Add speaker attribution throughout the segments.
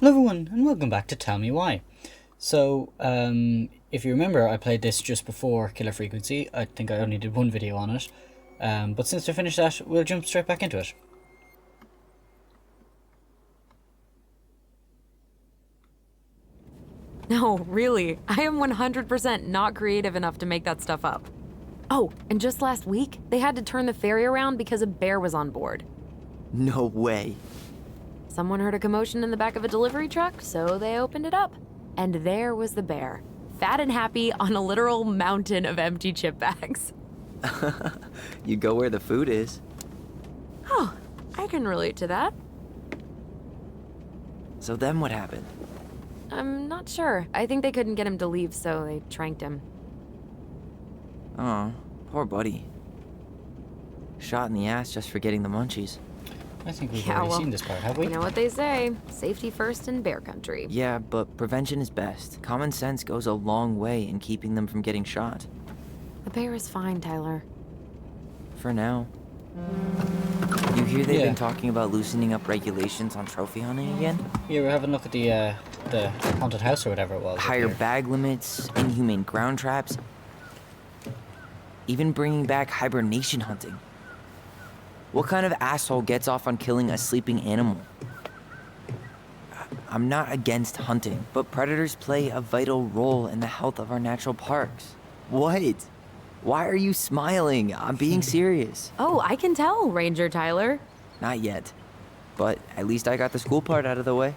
Speaker 1: Hello everyone, and welcome back to Tell Me Why. So, if you remember, I played this just before Killer Frequency. I think I only did one video on it. But since I finished that, we'll jump straight back into it.
Speaker 2: No, really. I am 100% not creative enough to make that stuff up. Oh, and just last week, they had to turn the ferry around because a bear was on board.
Speaker 3: No way.
Speaker 2: Someone heard a commotion in the back of a delivery truck, so they opened it up. And there was the bear, fat and happy on a literal mountain of empty chip bags.
Speaker 3: You go where the food is.
Speaker 2: Oh, I can relate to that.
Speaker 3: So then what happened?
Speaker 2: I'm not sure. I think they couldn't get him to leave, so they tranked him.
Speaker 3: Oh, poor buddy. Shot in the ass just for getting the munchies.
Speaker 1: I think we've
Speaker 2: Yeah,
Speaker 1: already
Speaker 2: well,
Speaker 1: seen this part, have we?
Speaker 2: You know what they say, safety first in bear country.
Speaker 3: Yeah, but prevention is best. Common sense goes a long way in keeping them from getting shot.
Speaker 2: The bear is fine, Tyler.
Speaker 3: For now. You hear they've
Speaker 1: Yeah.
Speaker 3: been talking about loosening up regulations on trophy hunting again?
Speaker 1: Yeah, we're having a look at the haunted house or whatever it was. up
Speaker 3: Higher
Speaker 1: here.
Speaker 3: bag limits, inhumane ground traps, even bringing back hibernation hunting. What kind of asshole gets off on killing a sleeping animal? I'm not against hunting, but predators play a vital role in the health of our natural parks. What? Why are you smiling? I'm being serious.
Speaker 2: Oh, I can tell, Ranger Tyler.
Speaker 3: Not yet. But at least I got the school part out of the way.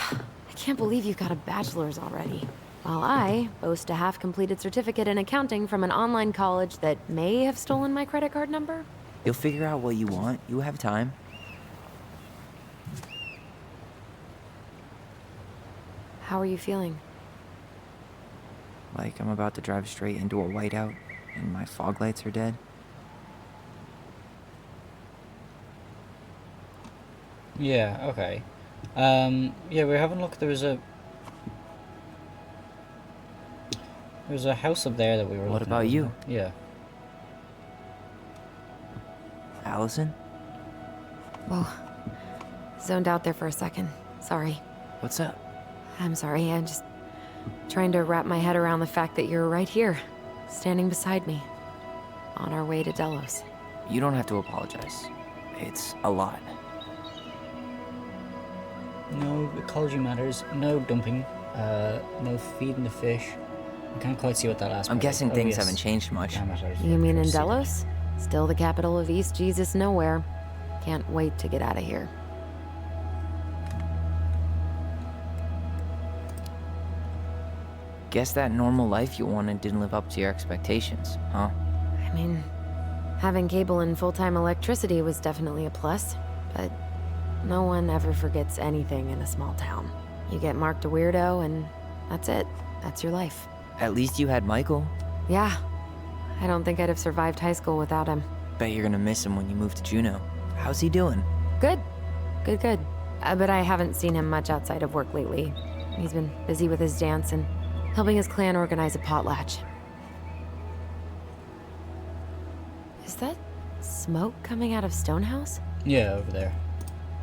Speaker 2: I can't believe you've got a bachelor's already. While I boast a half-completed certificate in accounting from an online college that may have stolen my credit card number.
Speaker 3: You'll figure out what you want. You have time.
Speaker 2: How are you feeling?
Speaker 3: Like I'm about to drive straight into a whiteout and my fog lights are dead.
Speaker 1: Yeah, okay. Yeah, we're having a look. There's a house up there that we were
Speaker 3: What
Speaker 1: looking
Speaker 3: about
Speaker 1: at,
Speaker 3: you?
Speaker 1: wasn't there? Yeah.
Speaker 3: Allison?
Speaker 2: Whoa. Zoned out there for a second. Sorry.
Speaker 3: What's up?
Speaker 2: I'm sorry. I'm just trying to wrap my head around the fact that you're right here, standing beside me, on our way to Delos.
Speaker 3: You don't have to apologize. It's a lot.
Speaker 1: No ecology matters. No dumping. No feeding the fish. I can't quite see what that last
Speaker 3: I'm
Speaker 1: part is.
Speaker 3: guessing
Speaker 1: Oh,
Speaker 3: things
Speaker 1: yes.
Speaker 3: haven't changed much.
Speaker 1: Damn it, I was
Speaker 2: You mean in
Speaker 1: trying to see that.
Speaker 2: Delos? Still the capital of East Jesus Nowhere. Can't wait to get out of here.
Speaker 3: Guess that normal life you wanted didn't live up to your expectations, huh?
Speaker 2: I mean, having cable and full-time electricity was definitely a plus, but no one ever forgets anything in a small town. You get marked a weirdo and that's it. That's your life.
Speaker 3: At least you had Michael.
Speaker 2: Yeah. I don't think I'd have survived high school without him.
Speaker 3: Bet you're gonna miss him when you move to Juneau. How's he doing?
Speaker 2: Good. Good. But I haven't seen him much outside of work lately. He's been busy with his dance and helping his clan organize a potlatch. Is that smoke coming out of Stonehouse?
Speaker 1: Yeah, over there.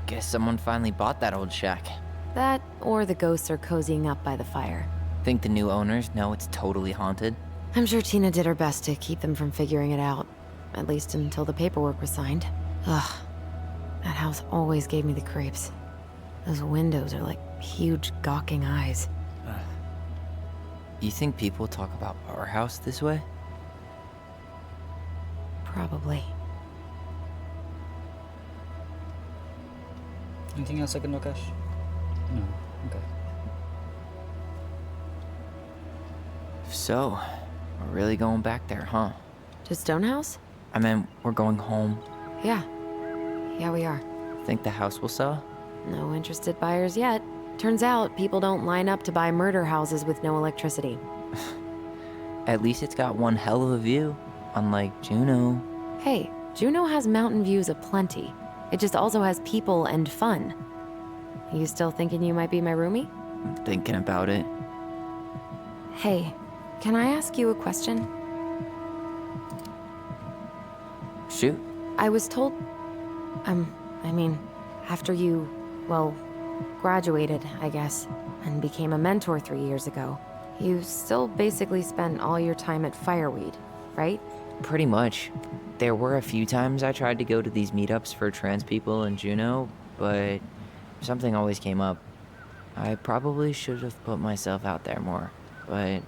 Speaker 3: Guess someone finally bought that old shack.
Speaker 2: That, or the ghosts are cozying up by the fire.
Speaker 3: Think the new owners know it's totally haunted?
Speaker 2: I'm sure Tina did her best to keep them from figuring it out. At least until the paperwork was signed. Ugh. That house always gave me the creeps. Those windows are like huge gawking eyes.
Speaker 3: You think people talk about our house this way?
Speaker 2: Probably.
Speaker 1: Anything else I can look at? No. Okay.
Speaker 3: So, we're really going back there, huh?
Speaker 2: To Stonehouse?
Speaker 3: I mean, we're going home.
Speaker 2: Yeah. Yeah, we are.
Speaker 3: Think the house will sell?
Speaker 2: No interested buyers yet. Turns out people don't line up to buy murder houses with no electricity.
Speaker 3: At least it's got one hell of a view, unlike Juneau.
Speaker 2: Hey, Juneau has mountain views aplenty. It just also has people and fun. You still thinking you might be my roomie?
Speaker 3: I'm thinking about it.
Speaker 2: Hey, can I ask you a question?
Speaker 3: Shoot.
Speaker 2: I was told... I mean, After you, well, graduated, I guess, and became a mentor 3 years ago, you still basically spent all your time at Fireweed, right?
Speaker 3: Pretty much. There were a few times I tried to go to these meetups for trans people in Juneau, but something always came up. I probably should have put myself out there more, but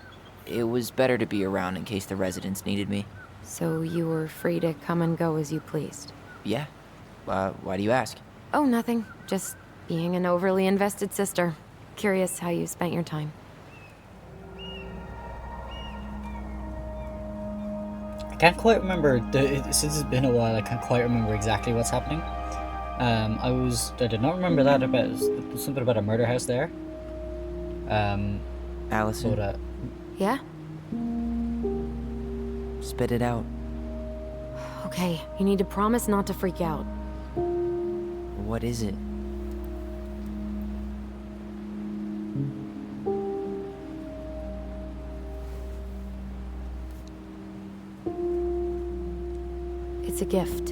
Speaker 3: it was better to be around in case the residents needed me.
Speaker 2: So you were free to come and go as you pleased?
Speaker 3: Yeah. Why do you ask?
Speaker 2: Oh, nothing. Just being an overly invested sister. Curious how you spent your time.
Speaker 1: I can't quite remember, since it's been a while, I can't quite remember exactly what's happening. I did not remember that about, something about a murder house there.
Speaker 3: Allison,
Speaker 1: But,
Speaker 2: Yeah?
Speaker 3: spit it out.
Speaker 2: Okay, you need to promise not to freak out.
Speaker 3: What is it?
Speaker 2: It's a gift.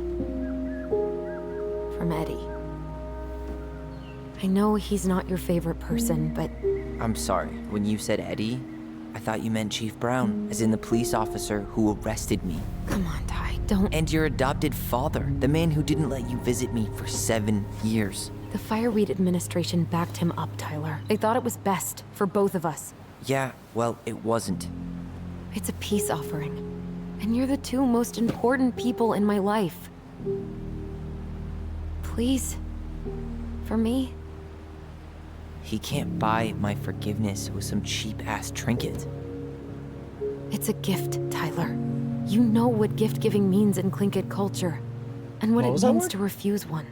Speaker 2: From Eddie. I know he's not your favorite person, but
Speaker 3: I'm sorry. When you said Eddie, I thought you meant Chief Brown, as in the police officer who arrested me.
Speaker 2: come on, Ty, don't.
Speaker 3: And your adopted father, the man who didn't let you visit me for 7 years.
Speaker 2: The Fireweed administration backed him up, Tyler. They thought it was best for both of us.
Speaker 3: Yeah, well, it wasn't.
Speaker 2: It's a peace offering. And you're the two most important people in my life. Please. For me.
Speaker 3: He can't buy my forgiveness with some cheap-ass trinket.
Speaker 2: It's a gift, Tyler. You know what gift-giving means in Tlingit culture. And what
Speaker 1: What
Speaker 2: it
Speaker 1: was that
Speaker 2: means
Speaker 1: word?
Speaker 2: to refuse one.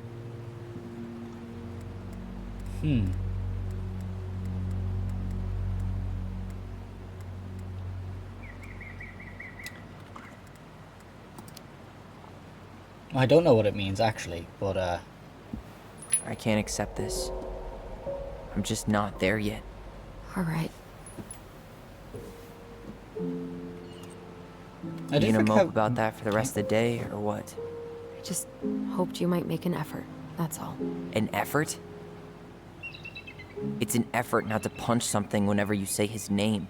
Speaker 1: I don't know what it means, actually, but,
Speaker 3: I can't accept this. I'm just not there yet.
Speaker 2: All right.
Speaker 1: I
Speaker 3: You
Speaker 1: did
Speaker 3: gonna
Speaker 1: forget
Speaker 3: mope
Speaker 1: how...
Speaker 3: about that for the rest of the day, or what?
Speaker 2: I just hoped you might make an effort. That's all.
Speaker 3: An effort? It's an effort not to punch something whenever you say his name.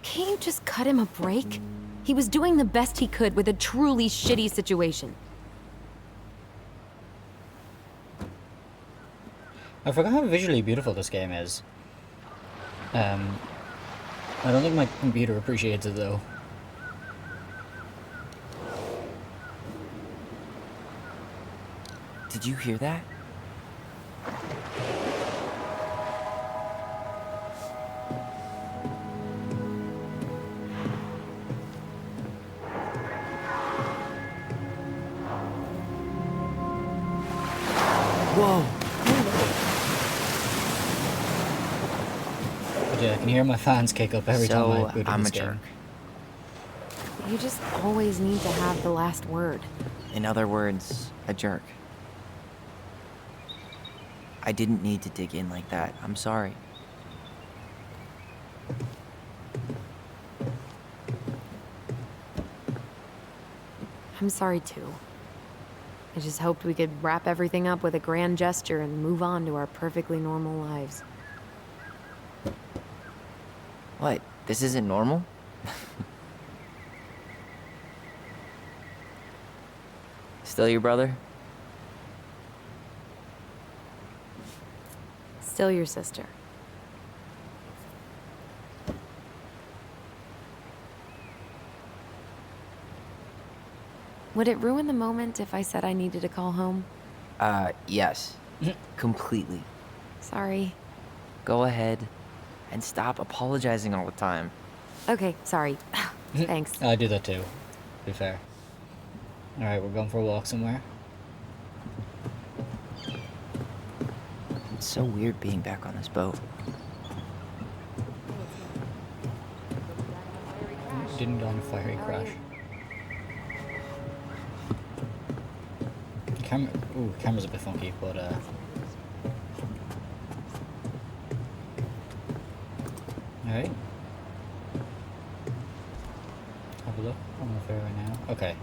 Speaker 2: Can't you just cut him a break? He was doing the best he could with a truly shitty situation.
Speaker 1: I forgot how visually beautiful this game is. I don't think my computer appreciates it, though.
Speaker 3: Did you hear that? Whoa!
Speaker 1: But yeah, I can hear my fans kick up every time I boot
Speaker 3: I'm
Speaker 1: this
Speaker 3: a
Speaker 1: game.
Speaker 3: jerk.
Speaker 2: You just always need to have the last word.
Speaker 3: In other words, a jerk. I didn't need to dig in like that. I'm sorry.
Speaker 2: I'm sorry too. I just hoped we could wrap everything up with a grand gesture and move on to our perfectly normal lives.
Speaker 3: What? This isn't normal? Still your brother?
Speaker 2: Still your sister. Would it ruin the moment if I said I needed to call home?
Speaker 3: Yes. Completely.
Speaker 2: Sorry.
Speaker 3: Go ahead and stop apologizing all the time.
Speaker 2: Okay, sorry. Thanks.
Speaker 1: I do that too, to be fair. Alright, we're going for a walk somewhere.
Speaker 3: It's so weird being back on this boat.
Speaker 1: Didn't go on a fiery crash. Camera's a bit funky, but alright. Have a look on the fair right now. Okay.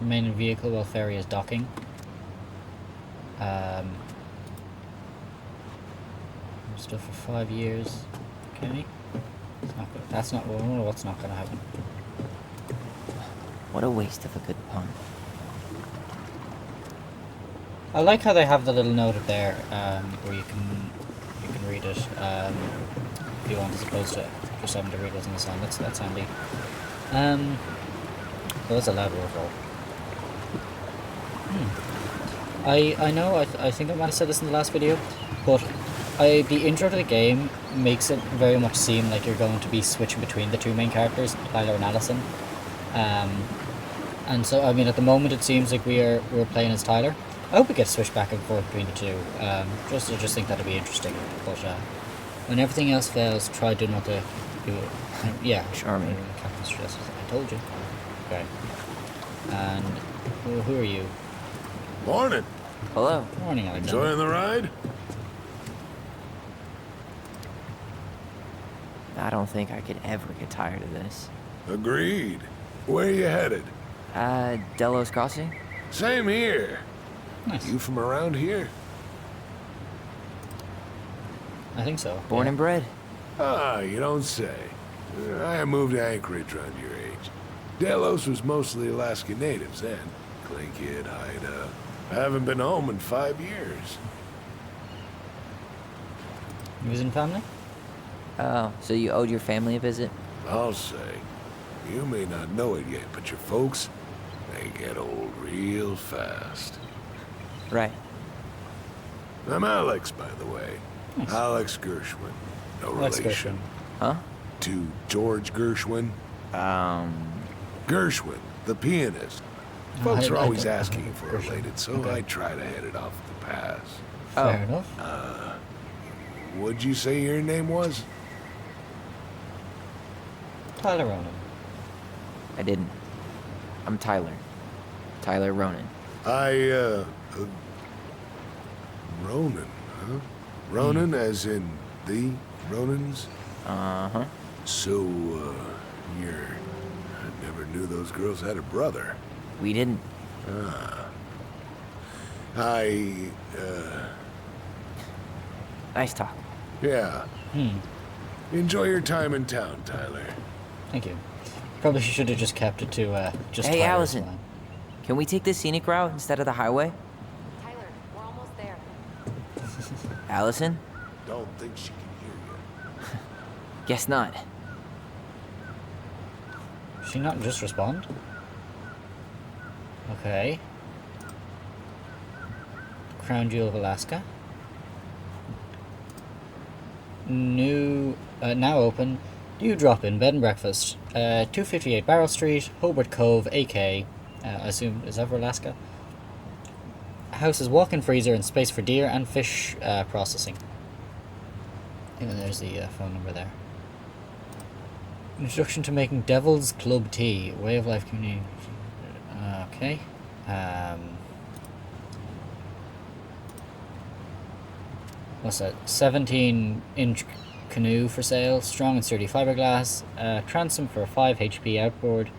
Speaker 1: Remain in vehicle while ferry is docking. Stuff for 5 years. Okay. It's not good. That's not. I wonder what's not going to happen.
Speaker 3: What a waste of a good pun.
Speaker 1: I like how they have the little note up there, where you can read it if you want, as opposed to just having to read what's in the sign. That's handy. That was a loud waterfall. I know. I think I might have said this in the last video, but the intro to the game makes it very much seem like you're going to be switching between the two main characters, Tyler and Allison. And so I mean, at the moment it seems like we're playing as Tyler. I hope we get switched back and forth between the two. I just think that'd be interesting. But when everything else fails, try do not to do it. Yeah,
Speaker 3: Charming.
Speaker 1: Captain Stress. I told you. Okay. And who are you?
Speaker 4: Morning.
Speaker 3: Hello.
Speaker 1: Good morning, Alexander.
Speaker 4: Enjoying the ride?
Speaker 3: I don't think I could ever get tired of this.
Speaker 4: Agreed. Where you headed?
Speaker 3: Delos Crossing?
Speaker 4: Same here.
Speaker 1: Nice.
Speaker 4: You from around here?
Speaker 1: I think so.
Speaker 3: Born and bred.
Speaker 4: Ah, you don't say. I moved to Anchorage around your age. Delos was mostly Alaska natives then. Clinkit, Haida. I haven't been home in 5 years.
Speaker 1: Using family?
Speaker 3: Oh, so you owed your family a visit?
Speaker 4: I'll say. You may not know it yet, but your folks, they get old real fast.
Speaker 3: Right.
Speaker 4: I'm Alex, by the way.
Speaker 1: Nice.
Speaker 4: Alex Gershwin. No
Speaker 1: Alex
Speaker 4: relation.
Speaker 3: Huh?
Speaker 4: To George Gershwin. Gershwin, the pianist. Folks
Speaker 1: I
Speaker 4: are always
Speaker 1: don't-
Speaker 4: asking if we're
Speaker 1: Gershwin.
Speaker 4: related, so
Speaker 1: Okay.
Speaker 4: I try to head it off the pass.
Speaker 3: Oh.
Speaker 1: Fair enough.
Speaker 4: What'd you say your name was?
Speaker 1: Tyler Ronan.
Speaker 3: I didn't. I'm Tyler. Tyler Ronan.
Speaker 4: Ronan, huh? Ronan as in the Ronans?
Speaker 3: Uh-huh.
Speaker 4: So, I never knew those girls had a brother.
Speaker 3: We didn't. Nice talk.
Speaker 4: Yeah. Enjoy your time in town, Tyler.
Speaker 1: Thank you. Probably should have just kept it to just.
Speaker 3: Hey,
Speaker 1: Tyler's
Speaker 3: Allison.
Speaker 1: line.
Speaker 3: Can we take the scenic route instead of the highway?
Speaker 2: Tyler, we're almost there.
Speaker 3: Allison?
Speaker 4: Don't think she can hear you.
Speaker 3: Guess not.
Speaker 1: She not just respond? Okay. Crown Jewel of Alaska. New, now open. New drop-in bed and breakfast. 258 Barrel Street, Hobart Cove, AK. I assume is that for Alaska. House has walk-in freezer and space for deer and fish processing. And there's the phone number there. Introduction to making Devil's Club Tea, way of life community. Okay. What's that? 17-inch canoe for sale. Strong and sturdy fiberglass. Transom for 5 HP outboard.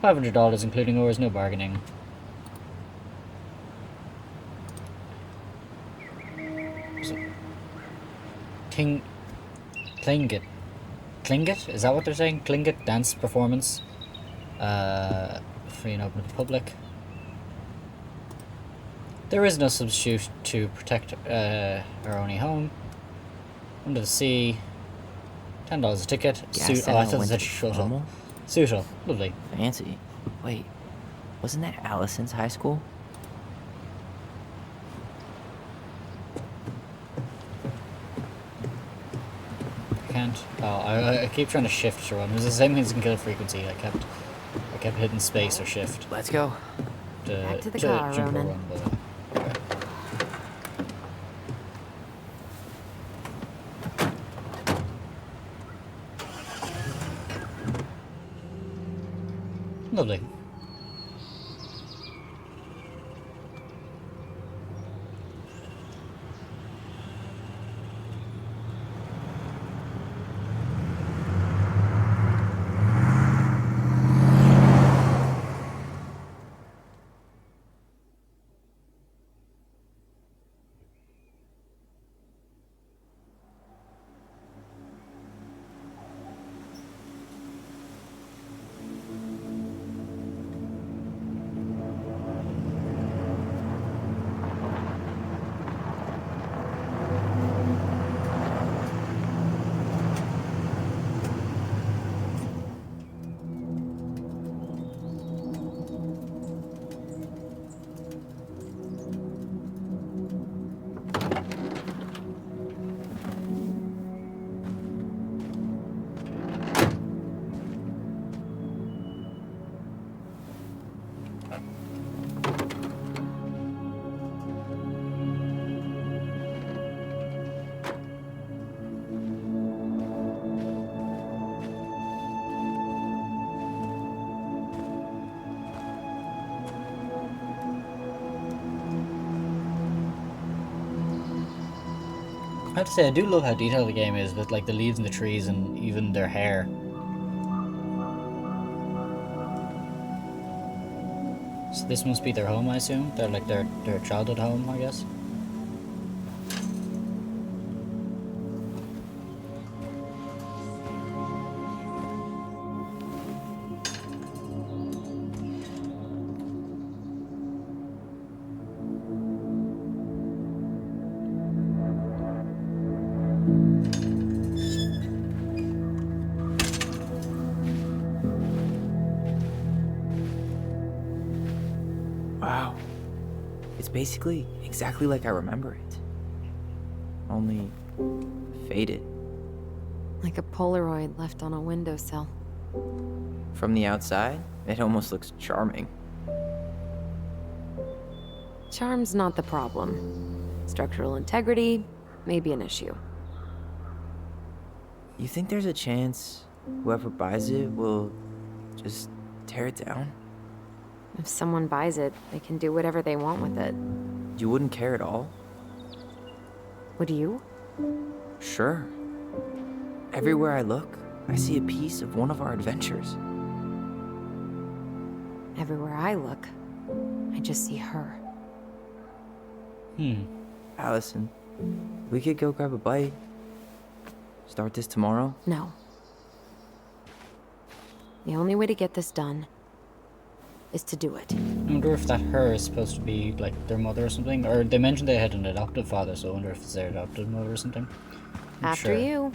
Speaker 1: $500 including oars, no bargaining. Tlingit. Tlingit? Is that what they're saying? Tlingit dance performance. Free and open to the public. There is no substitute to protect our only home. Under the sea. $10 a ticket.
Speaker 3: Gas
Speaker 1: Suit.
Speaker 3: in
Speaker 1: Oh, I
Speaker 3: a
Speaker 1: thought it said
Speaker 3: winter
Speaker 1: shuttle.
Speaker 3: formal?
Speaker 1: Suital. Lovely.
Speaker 3: Fancy. Wait, wasn't that Allison's high school?
Speaker 1: I can't. Oh, I keep trying to shift to run. It was the same thing as in Kill Frequency. I kept hitting space or shift
Speaker 3: Let's go.
Speaker 2: Back to the car,
Speaker 1: jump or
Speaker 2: Ronan.
Speaker 1: run, but, okay. Lovely. I have to say, I do love how detailed the game is with like the leaves and the trees and even their hair. So this must be their home, I assume. They're like their childhood home, I guess.
Speaker 3: Wow. It's basically exactly like I remember it. Only faded.
Speaker 2: Like a Polaroid left on a windowsill.
Speaker 3: From the outside, it almost looks charming.
Speaker 2: Charm's not the problem. Structural integrity may be an issue.
Speaker 3: You think there's a chance whoever buys it will just tear it down?
Speaker 2: If someone buys it, they can do whatever they want with it.
Speaker 3: You wouldn't care at all?
Speaker 2: Would you?
Speaker 3: Sure. Everywhere I look, I see a piece of one of our adventures.
Speaker 2: Everywhere I look, I just see her.
Speaker 3: Allison, we could go grab a bite. Start this tomorrow?
Speaker 2: No. The only way to get this done is to do it.
Speaker 1: I wonder if that her is supposed to be like their mother or something. Or they mentioned they had an adoptive father, so I wonder if it's their adoptive mother or something. Not
Speaker 2: After
Speaker 1: sure.
Speaker 2: you.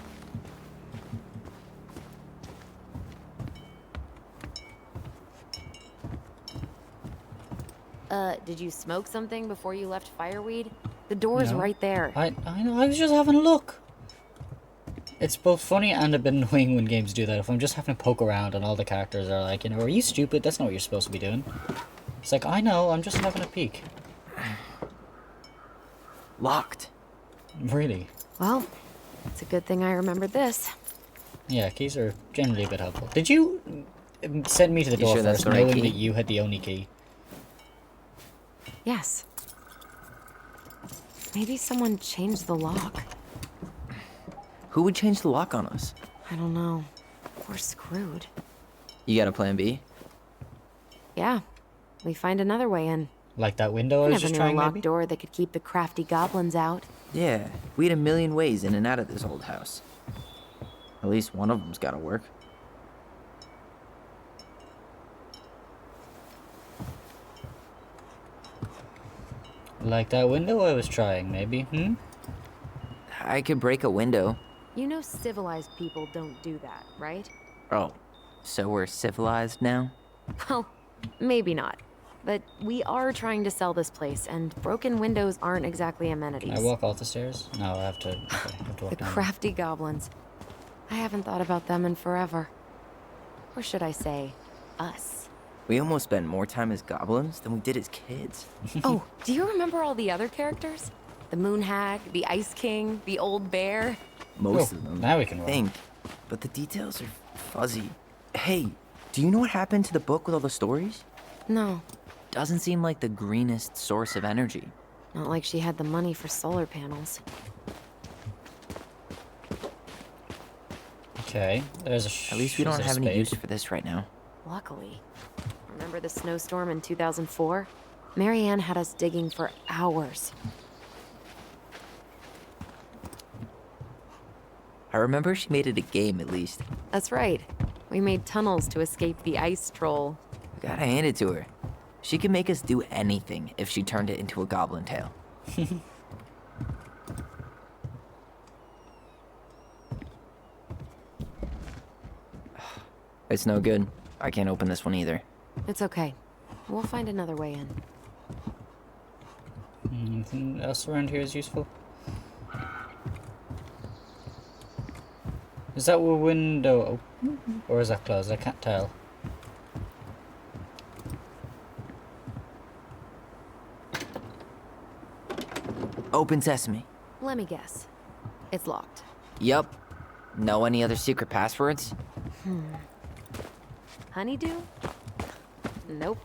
Speaker 2: Did you smoke something before you left Fireweed? The door's
Speaker 1: No.
Speaker 2: right there.
Speaker 1: I know, I was just having a look. It's both funny and a bit annoying when games do that. If I'm just having to poke around and all the characters are like, you know, are you stupid? That's not what you're supposed to be doing. It's like, I know, I'm just having a peek.
Speaker 3: Locked.
Speaker 1: Really.
Speaker 2: Well, it's a good thing I remembered this.
Speaker 1: Yeah, keys are generally a bit helpful. Did you send me to the
Speaker 3: You
Speaker 1: door
Speaker 3: sure that's
Speaker 1: first,
Speaker 3: the right
Speaker 1: knowing
Speaker 3: key?
Speaker 1: that you had the only key?
Speaker 2: Yes. Maybe someone changed the lock.
Speaker 3: Who would change the lock on us?
Speaker 2: I don't know. We're screwed.
Speaker 3: You got a plan B?
Speaker 2: Yeah. We find another way in.
Speaker 1: Like that window I
Speaker 2: I
Speaker 1: was
Speaker 2: never
Speaker 1: just
Speaker 2: knew a
Speaker 1: trying,
Speaker 2: locked
Speaker 1: maybe?
Speaker 2: door that could keep the crafty goblins out.
Speaker 3: Yeah, we had a million ways in and out of this old house. At least one of them's gotta work.
Speaker 1: Like that window I was trying, maybe?
Speaker 3: I could break a window.
Speaker 2: You know civilized people don't do that, right?
Speaker 3: Oh, so we're civilized now?
Speaker 2: Well, maybe not. But we are trying to sell this place, and broken windows aren't exactly amenities.
Speaker 1: I walk off the stairs? No, I have to, okay, I have to walk
Speaker 2: The
Speaker 1: down.
Speaker 2: crafty goblins. I haven't thought about them in forever. Or should I say, us.
Speaker 3: We almost spent more time as goblins than we did as kids.
Speaker 2: Oh, do you remember all the other characters? The Moon Hag, the Ice King, the Old Bear?
Speaker 3: Most
Speaker 1: Oh,
Speaker 3: of them.
Speaker 1: now we can
Speaker 3: I
Speaker 1: roll.
Speaker 3: think. But the details are fuzzy. Hey, do you know what happened to the book with all the stories?
Speaker 2: No,
Speaker 3: Doesn't seem like the greenest source of energy.
Speaker 2: not like she had the money for solar panels.
Speaker 1: Okay, there's a
Speaker 3: At least we don't
Speaker 1: there's a
Speaker 3: have any
Speaker 1: spade.
Speaker 3: use for this right now.
Speaker 2: Luckily. Remember the snowstorm in 2004? Marianne had us digging for hours.
Speaker 3: I remember she made it a game at least.
Speaker 2: That's right. We made tunnels to escape the ice troll.
Speaker 3: Gotta hand it to her. She could make us do anything if she turned it into a goblin tale. It's no good. I can't open this one either.
Speaker 2: It's okay. We'll find another way in.
Speaker 1: Anything else around here is useful? Is that a window open? Or is that closed? I can't tell.
Speaker 3: Open sesame.
Speaker 2: Let me guess. It's locked.
Speaker 3: Yup. Know any other secret passwords?
Speaker 2: Honeydew? Nope.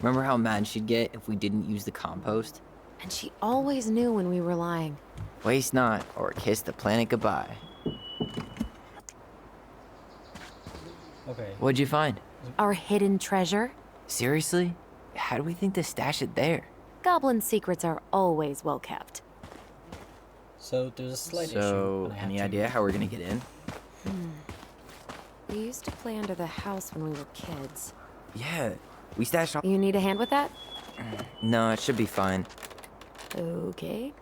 Speaker 3: Remember how mad she'd get if we didn't use the compost?
Speaker 2: And she always knew when we were lying.
Speaker 3: Waste not, or kiss the planet goodbye.
Speaker 1: Okay.
Speaker 3: What'd you find?
Speaker 2: Our hidden treasure?
Speaker 3: Seriously? How do we think to stash it there?
Speaker 2: Goblin secrets are always well kept.
Speaker 1: So there's a slight issue.
Speaker 3: So,
Speaker 1: and I have
Speaker 3: any
Speaker 1: to-
Speaker 3: idea how we're gonna get in?
Speaker 2: We used to play under the house when we were kids.
Speaker 3: Yeah, we stashed all.
Speaker 2: You need a hand with that?
Speaker 3: No, it should be fine.
Speaker 2: Okay.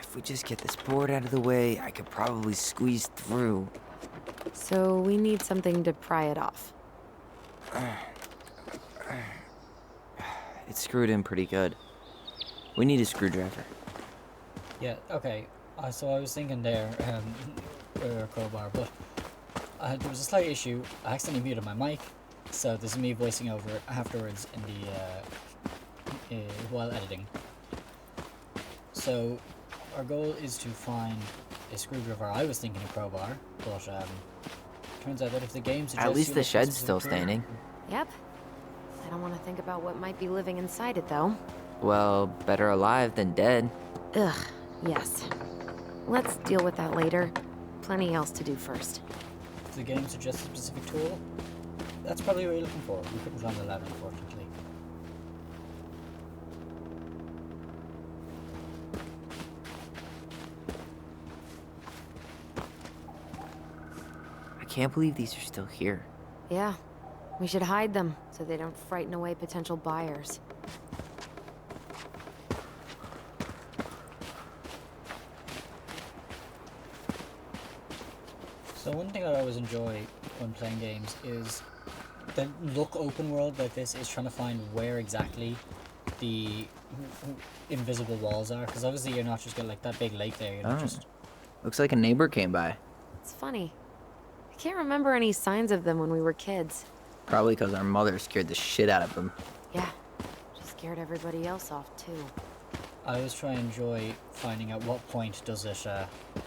Speaker 3: If we just get this board out of the way, I could probably squeeze through.
Speaker 2: So we need something to pry it off.
Speaker 3: It's screwed in pretty good. We need a screwdriver.
Speaker 1: Yeah, okay. So I was thinking there, crowbar, but there was a slight issue. I accidentally muted my mic, so this is me voicing over it afterwards in the while editing. So our goal is to find a screwdriver. I was thinking a crowbar, but turns out that if the game suggests
Speaker 3: At least
Speaker 1: you
Speaker 3: the
Speaker 1: look for a
Speaker 3: shed's
Speaker 1: specific
Speaker 3: still
Speaker 1: tool-
Speaker 3: standing.
Speaker 2: Yep. I don't want to think about what might be living inside it, though.
Speaker 3: Well, better alive than dead.
Speaker 2: Ugh, yes. Let's deal with that later. Plenty else to do first.
Speaker 1: If the game suggests a specific tool, that's probably what you're looking for. We couldn't run the ladder, unfortunately.
Speaker 3: I can't believe these are still here.
Speaker 2: Yeah. We should hide them so they don't frighten away potential buyers.
Speaker 1: So one thing that I always enjoy when playing games is the look open world like this is trying to find where exactly the invisible walls are, because obviously you're not just got like that big lake there, you're not
Speaker 3: Oh.
Speaker 1: just
Speaker 3: Looks like a neighbor came by.
Speaker 2: It's funny. I can't remember any signs of them when we were kids.
Speaker 3: Probably because our mother scared the shit out of them.
Speaker 2: Yeah. She scared everybody else off, too.
Speaker 1: I always try and enjoy finding out what point does it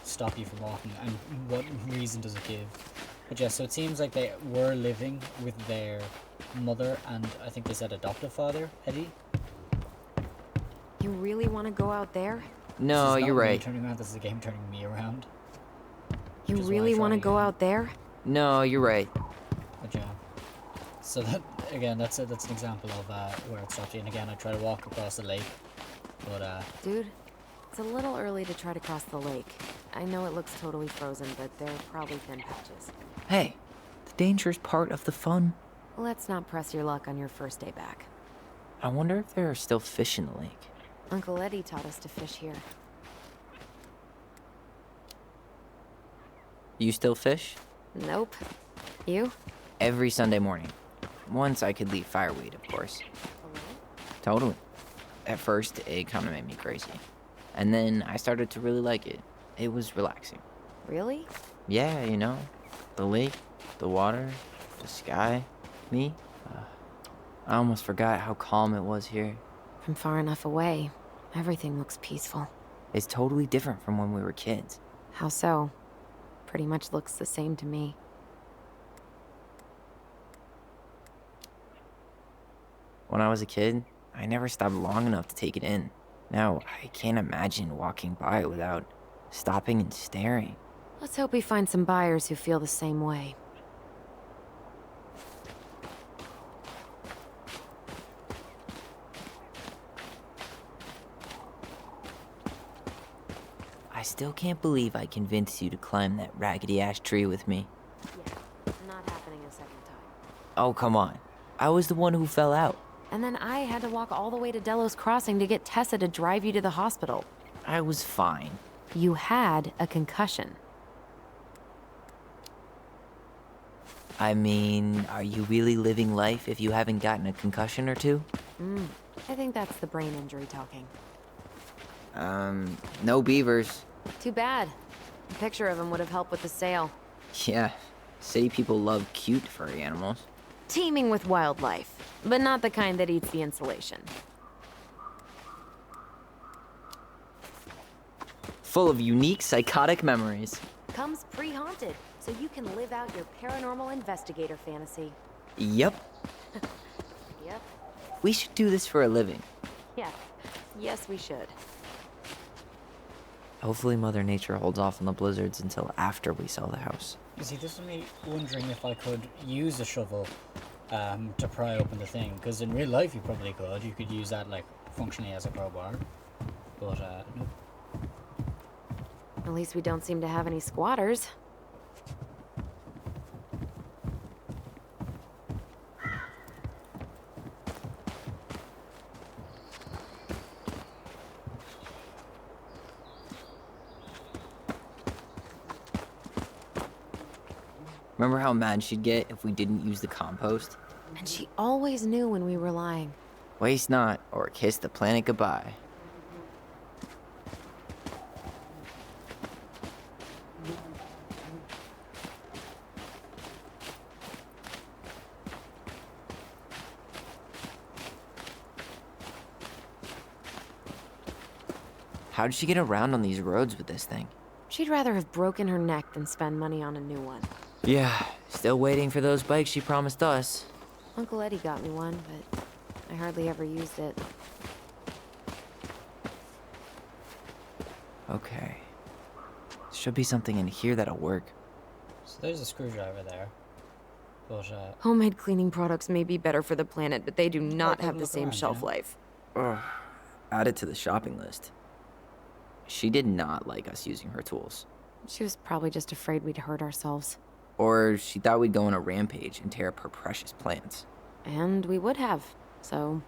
Speaker 1: stop you from walking and what reason does it give. But yeah, so it seems like they were living with their mother and I think they said adoptive father, Eddie.
Speaker 2: You really want to go out there?
Speaker 3: No,
Speaker 1: This is
Speaker 3: you're
Speaker 1: not me
Speaker 3: right.
Speaker 1: turning around, this is the game turning me around.
Speaker 2: You
Speaker 1: Which is why I
Speaker 2: really
Speaker 1: tried
Speaker 2: want to
Speaker 1: again.
Speaker 2: go out there?
Speaker 3: No, you're right.
Speaker 1: But yeah. So that again, that's an example of where it stops you. And again, I try to walk across the lake, but
Speaker 2: Dude, it's a little early to try to cross the lake. I know it looks totally frozen, but there are probably thin patches.
Speaker 3: Hey, the dangerous part of the fun.
Speaker 2: Let's not press your luck on your first day back.
Speaker 3: I wonder if there are still fish in the lake.
Speaker 2: Uncle Eddie taught us to fish here.
Speaker 3: You still fish?
Speaker 2: Nope. You?
Speaker 3: Every Sunday morning. Once I could leave fireweed, of course. Totally. At first, it kind of made me crazy. And then I started to really like it. It was relaxing.
Speaker 2: Really?
Speaker 3: Yeah, you know, the lake, the water, the sky, me. I almost forgot how calm it was here.
Speaker 2: From far enough away, everything looks peaceful.
Speaker 3: It's totally different from when we were kids.
Speaker 2: How so? Pretty much looks the same to me.
Speaker 3: When I was a kid, I never stopped long enough to take it in. Now, I can't imagine walking by without stopping and staring.
Speaker 2: Let's hope we find some buyers who feel the same way.
Speaker 3: I still can't believe I convinced you to climb that raggedy ash tree with me.
Speaker 2: Yeah, not happening a second time.
Speaker 3: Oh, come on. I was the one who fell out.
Speaker 2: And then I had to walk all the way to Delos Crossing to get Tessa to drive you to the hospital.
Speaker 3: I was fine.
Speaker 2: You had a concussion.
Speaker 3: I mean, are you really living life if you haven't gotten a concussion or two?
Speaker 2: I think that's the brain injury talking.
Speaker 3: No beavers.
Speaker 2: Too bad. A picture of him would have helped with the sale.
Speaker 3: Yeah, city people love cute furry animals.
Speaker 2: Teeming with wildlife, but not the kind that eats the insulation.
Speaker 3: full of unique psychotic memories.
Speaker 2: Comes pre-haunted, so you can live out your paranormal investigator fantasy.
Speaker 3: Yep,
Speaker 2: Yep.
Speaker 3: we should do this for a living.
Speaker 2: Yeah. Yes, we should.
Speaker 3: Hopefully Mother Nature holds off on the blizzards until after we sell the house.
Speaker 1: You see, this is me wondering if I could use a shovel to pry open the thing, because in real life you probably could. You could use that, like, functionally as a crowbar. But, no.
Speaker 2: At least we don't seem to have any squatters.
Speaker 3: Remember how mad she'd get if we didn't use the compost?
Speaker 2: And she always knew when we were lying.
Speaker 3: Waste not, or kiss the planet goodbye. How did she get around on these roads with this thing?
Speaker 2: She'd rather have broken her neck than spend money on a new one.
Speaker 3: Yeah, still waiting for those bikes she promised us.
Speaker 2: Uncle Eddie got me one, but I hardly ever used it.
Speaker 3: Okay. Should be something in here that'll work.
Speaker 1: So there's a screwdriver there. But,
Speaker 2: Homemade cleaning products may be better for the planet, but they do not
Speaker 1: take a
Speaker 2: have the
Speaker 1: look
Speaker 2: same
Speaker 1: around,
Speaker 2: shelf
Speaker 1: yeah.
Speaker 2: life.
Speaker 3: Ugh. Add it to the shopping list. She did not like us using her tools.
Speaker 2: She was probably just afraid we'd hurt ourselves.
Speaker 3: Or she thought we'd go on a rampage and tear up her precious plants.
Speaker 2: And we would have. So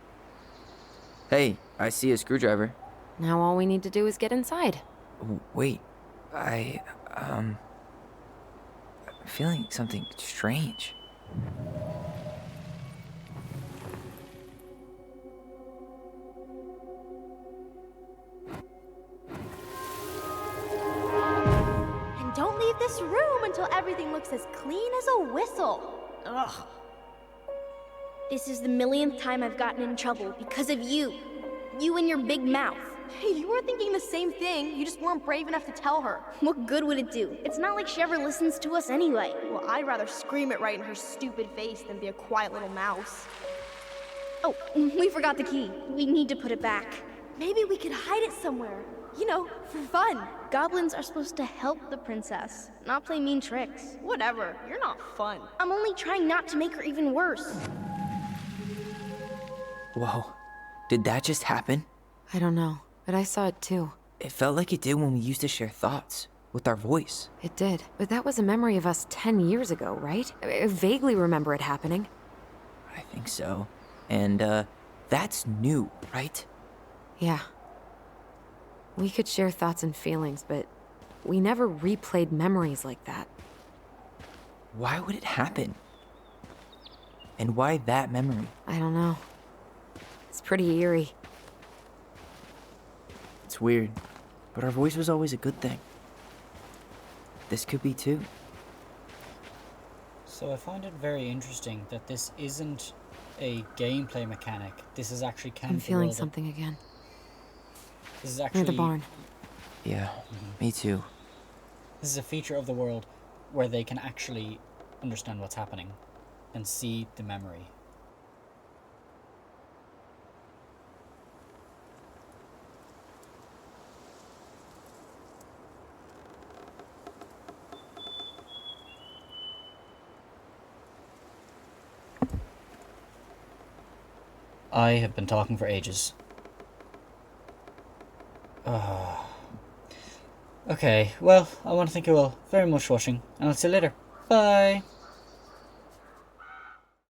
Speaker 3: Hey, I see a screwdriver.
Speaker 2: now all we need to do is get inside.
Speaker 3: Wait, I'm feeling something strange.
Speaker 5: And don't leave this room until everything looks as clean as a whistle. Ugh.
Speaker 6: This is the millionth time I've gotten in trouble because of you. You and your big mouth.
Speaker 5: Hey, you were thinking the same thing. You just weren't brave enough to tell her.
Speaker 6: What good would it do? It's not like she ever listens to us anyway.
Speaker 5: Well, I'd rather scream it right in her stupid face than be a quiet little mouse.
Speaker 6: Oh, we forgot the key. We need to put it back.
Speaker 5: Maybe we could hide it somewhere. You know, for fun.
Speaker 6: Goblins are supposed to help the princess, not play mean tricks.
Speaker 5: Whatever, you're not fun.
Speaker 6: I'm only trying not to make her even worse.
Speaker 3: Whoa, did that just happen?
Speaker 2: I don't know, but I saw it too.
Speaker 3: It felt like it did when we used to share thoughts with our voice.
Speaker 2: It did. But that was a memory of us 10 years ago, right? I vaguely remember it happening.
Speaker 3: I think so. And, that's new, right?
Speaker 2: Yeah. We could share thoughts and feelings, but we never replayed memories like that.
Speaker 3: Why would it happen? And why that memory?
Speaker 2: I don't know. It's pretty eerie.
Speaker 3: It's weird, but our voice was always a good thing. This could be too.
Speaker 1: so I find it very interesting that this isn't a gameplay mechanic. This is actually kind
Speaker 2: I'm
Speaker 1: of the
Speaker 2: feeling
Speaker 1: world that-
Speaker 2: something again.
Speaker 1: This is
Speaker 2: Near
Speaker 1: actually
Speaker 2: the barn.
Speaker 3: Yeah, me too.
Speaker 1: This is a feature of the world where they can actually understand what's happening and see the memory. I have been talking for ages. Okay, well, I want to thank you all very much for watching, and I'll see you later. Bye!